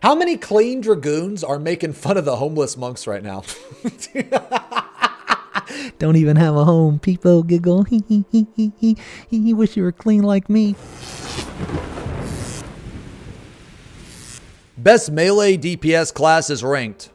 How many clean Dragoons are making fun of the homeless monks right now? Don't even have a home. People giggle. He wish you were clean like me. Best melee DPS class is ranked.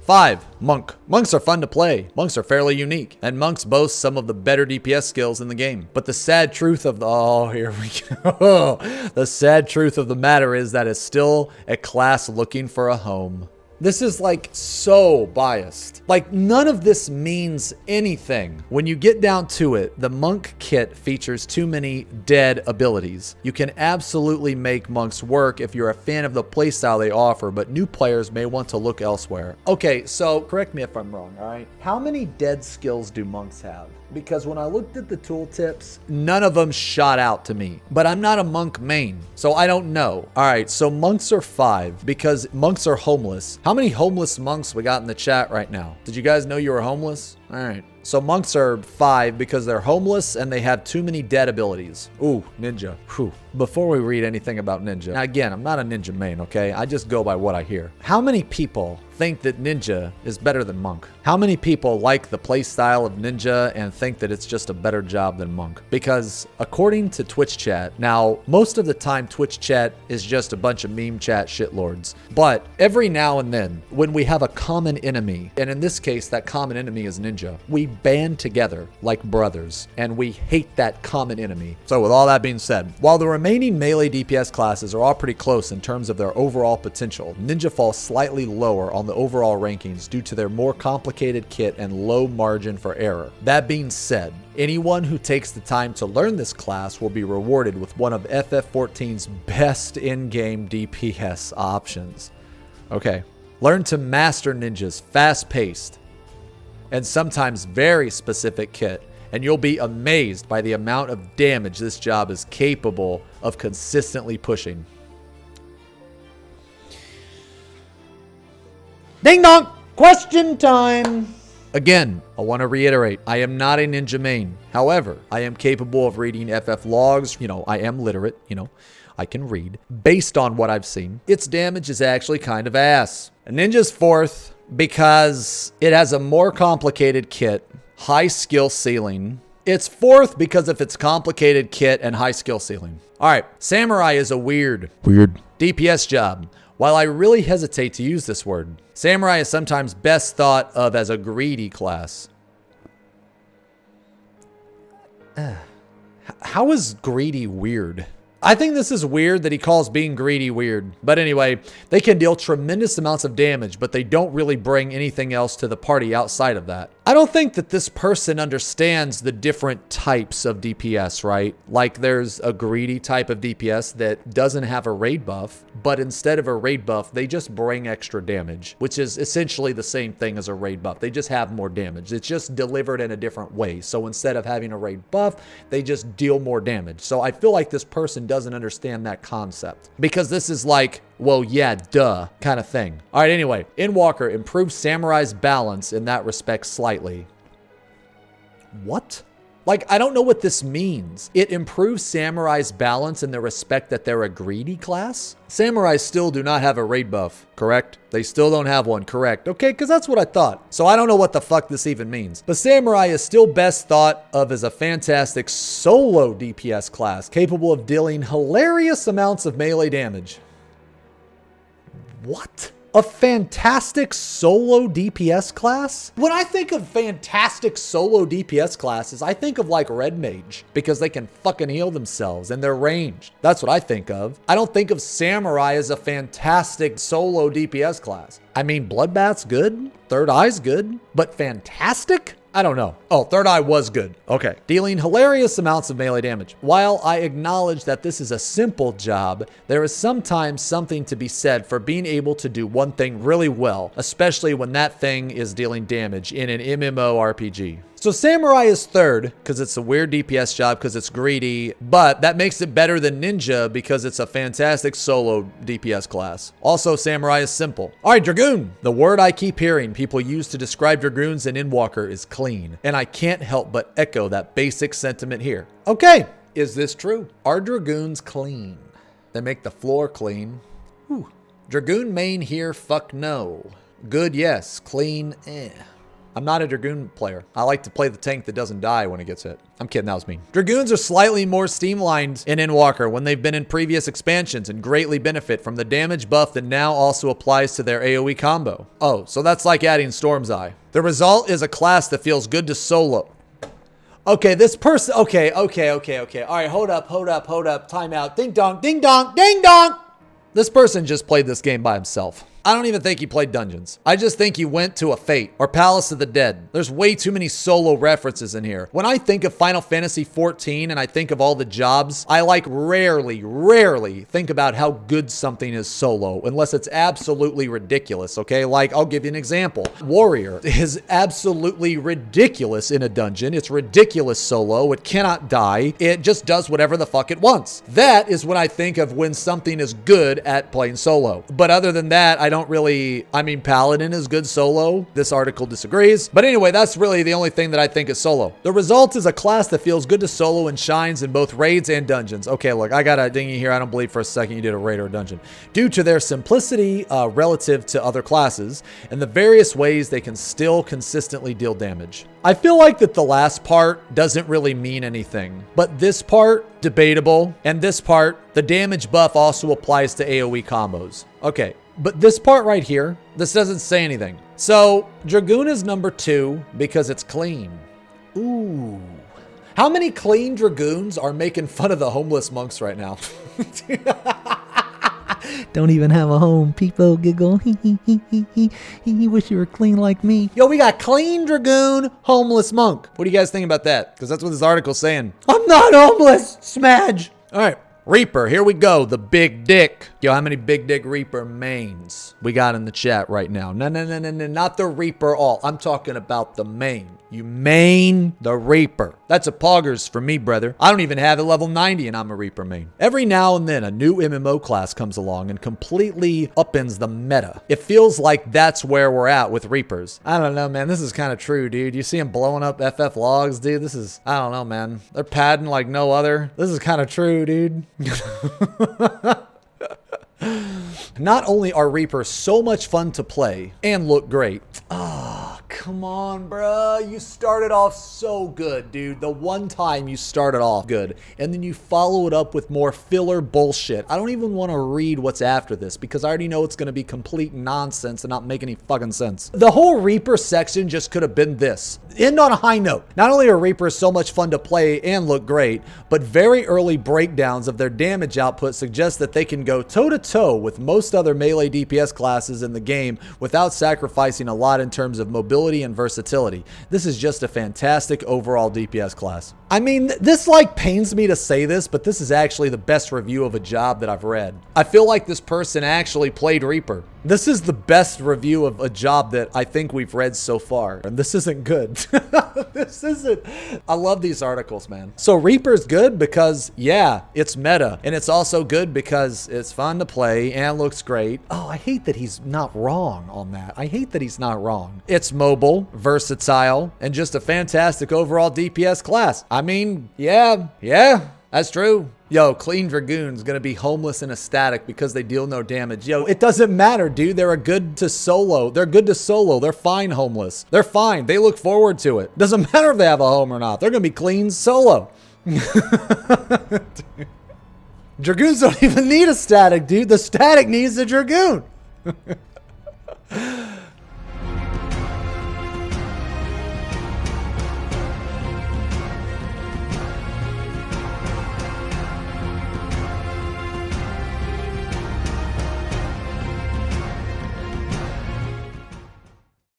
5. Monk. Monks are fun to play. Monks are fairly unique, and monks boast some of the better DPS skills in the game. But the sad truth of the... Oh, here we go. The sad truth of the matter is that it's still a class looking for a home. This is like so biased. Like none of this means anything. When you get down to it, the monk kit features too many dead abilities. You can absolutely make monks work if you're a fan of the playstyle they offer, but new players may want to look elsewhere. Okay, so correct me if I'm wrong, all right? How many dead skills do monks have? Because when I looked at the tooltips, none of them shot out to me. But I'm not a monk main, so I don't know. All right, so monks are 5 because monks are homeless. How many homeless monks we got in the chat right now? Did you guys know you were homeless? All right. So monks are 5 because they're homeless and they have too many dead abilities. Ooh, ninja. Whew. Before we read anything about ninja, now again, I'm not a ninja main, okay? I just go by what I hear. How many people think that ninja is better than monk? How many people like the play style of ninja and think that it's just a better job than monk? Because according to Twitch chat, now most of the time Twitch chat is just a bunch of meme chat shitlords. But every now and then when we have a common enemy, and in this case that common enemy is ninja, we band together like brothers and we hate that common enemy. So with all that being said, while the remaining melee DPS classes are all pretty close in terms of their overall potential, ninja falls slightly lower on the overall rankings due to their more complicated kit and low margin for error. That being said, anyone who takes the time to learn this class will be rewarded with one of FF14's best in-game DPS options. Okay, learn to master ninja's fast-paced and sometimes very specific kit, and you'll be amazed by the amount of damage this job is capable of consistently pushing. Ding dong! Question time! Again, I want to reiterate, I am not a ninja main. However, I am capable of reading FF logs. You know, I am literate, you know, I can read. Based on what I've seen, its damage is actually kind of ass. A ninja's 4th because it has a more complicated kit, high skill ceiling. It's 4th because of its complicated kit and high skill ceiling. All right, samurai is a weird DPS job. While I really hesitate to use this word, samurai is sometimes best thought of as a greedy class. How is greedy weird? I think this is weird that he calls being greedy weird. But anyway, they can deal tremendous amounts of damage, but they don't really bring anything else to the party outside of that. I don't think that this person understands the different types of DPS, right? Like there's a greedy type of DPS that doesn't have a raid buff, but instead of a raid buff, they just bring extra damage, which is essentially the same thing as a raid buff. They just have more damage. It's just delivered in a different way. So instead of having a raid buff, they just deal more damage. So I feel like this person doesn't understand that concept because this is like, well, yeah, duh, kind of thing. All right, anyway, Endwalker improves Samurai's balance in that respect slightly. What? Like, I don't know what this means. It improves Samurai's balance in the respect that they're a greedy class? Samurais still do not have a raid buff, correct? They still don't have one, correct? Okay, because that's what I thought. So I don't know what the fuck this even means. But Samurai is still best thought of as a fantastic solo DPS class, capable of dealing hilarious amounts of melee damage. What? A fantastic solo DPS class? When I think of fantastic solo DPS classes, I think of like Red Mage because they can fucking heal themselves and they're ranged. That's what I think of. I don't think of Samurai as a fantastic solo DPS class. I mean, Bloodbath's good, Third Eye's good, but fantastic? I don't know. Oh, Third Eye was good. Okay. Dealing hilarious amounts of melee damage. While I acknowledge that this is a simple job, there is sometimes something to be said for being able to do one thing really well, especially when that thing is dealing damage in an MMORPG. So Samurai is 3rd because it's a weird DPS job because it's greedy, but that makes it better than Ninja because it's a fantastic solo DPS class. Also, Samurai is simple. All right, Dragoon. The word I keep hearing people use to describe Dragoons in Endwalker is clean, and I can't help but echo that basic sentiment here. Okay, is this true? Are Dragoons clean? They make the floor clean. Whew. Dragoon main here, fuck no. Good, yes. Clean, eh. I'm not a Dragoon player. I like to play the tank that doesn't die when it gets hit. I'm kidding, that was mean. Dragoons are slightly more streamlined in Endwalker when they've been in previous expansions and greatly benefit from the damage buff that now also applies to their AoE combo. Oh, so that's like adding Storm's Eye. The result is a class that feels good to solo. Okay, this person, okay. All right, hold up, time out. Ding dong, ding dong, ding dong. This person just played this game by himself. I don't even think he played dungeons. I just think he went to a Fate or Palace of the Dead. There's way too many solo references in here. When I think of Final Fantasy XIV and I think of all the jobs, I like rarely think about how good something is solo, unless it's absolutely ridiculous, okay? Like, I'll give you an example. Warrior is absolutely ridiculous in a dungeon. It's ridiculous solo. It cannot die. It just does whatever the fuck it wants. That is when I think of when something is good at playing solo. But other than that, I mean, Paladin is good solo. This article disagrees. But anyway, that's really the only thing that I think is solo. The result is a class that feels good to solo and shines in both raids and dungeons. Okay, look, I got a dingy here. I don't believe for a second you did a raid or a dungeon. Due to their simplicity relative to other classes and the various ways they can still consistently deal damage. I feel like that the last part doesn't really mean anything, but this part, debatable, and this part, the damage buff also applies to AoE combos. Okay. But this part right here, this doesn't say anything. So Dragoon is number 2 because it's clean. Ooh. How many clean Dragoons are making fun of the homeless monks right now? Don't even have a home. People giggle. He wish you were clean like me. Yo, we got clean Dragoon, homeless monk. What do you guys think about that? Because that's what this article's saying. I'm not homeless, Smudge. All right. Reaper, here we go, the big dick. Yo, how many big dick Reaper mains we got in the chat right now? No, not the Reaper all. I'm talking about the main. You main the Reaper. That's a poggers for me, brother. I don't even have it level 90 and I'm a Reaper main. Every now and then a new MMO class comes along and completely upends the meta. It feels like that's where we're at with Reapers. I don't know, man. This is kind of true, dude. You see them blowing up FF logs, dude. This is, I don't know, man. They're padding like no other. This is kind of true, dude. Not only are Reapers so much fun to play and look great. Oh, come on, bruh. You started off so good, dude. The one time you started off good, and then you follow it up with more filler bullshit. I don't even want to read what's after this because I already know it's going to be complete nonsense and not make any fucking sense. The whole Reaper section just could have been this. End on a high note. Not only are Reapers so much fun to play and look great, but very early breakdowns of their damage output suggest that they can go toe-to-toe with most other melee DPS classes in the game without sacrificing a lot in terms of mobility and versatility. This is just a fantastic overall DPS class. I mean, this like pains me to say this, but this is actually the best review of a job that I've read. I feel like this person actually played Reaper. This is the best review of a job that I think we've read so far. And this isn't good. This isn't. I love these articles, man. So Reaper's good because, yeah, it's meta. And it's also good because it's fun to play and looks great. Oh, I hate that he's not wrong on that. I hate that he's not wrong. It's mobile, versatile, and just a fantastic overall DPS class. I mean, yeah, that's true. Yo, clean Dragoon's gonna be homeless and ecstatic because they deal no damage. Yo, it doesn't matter, dude. They're good to solo. They're fine homeless. They're fine. They look forward to it. Doesn't matter if they have a home or not. They're gonna be clean solo. Dragoons don't even need a static, dude. The static needs the Dragoon.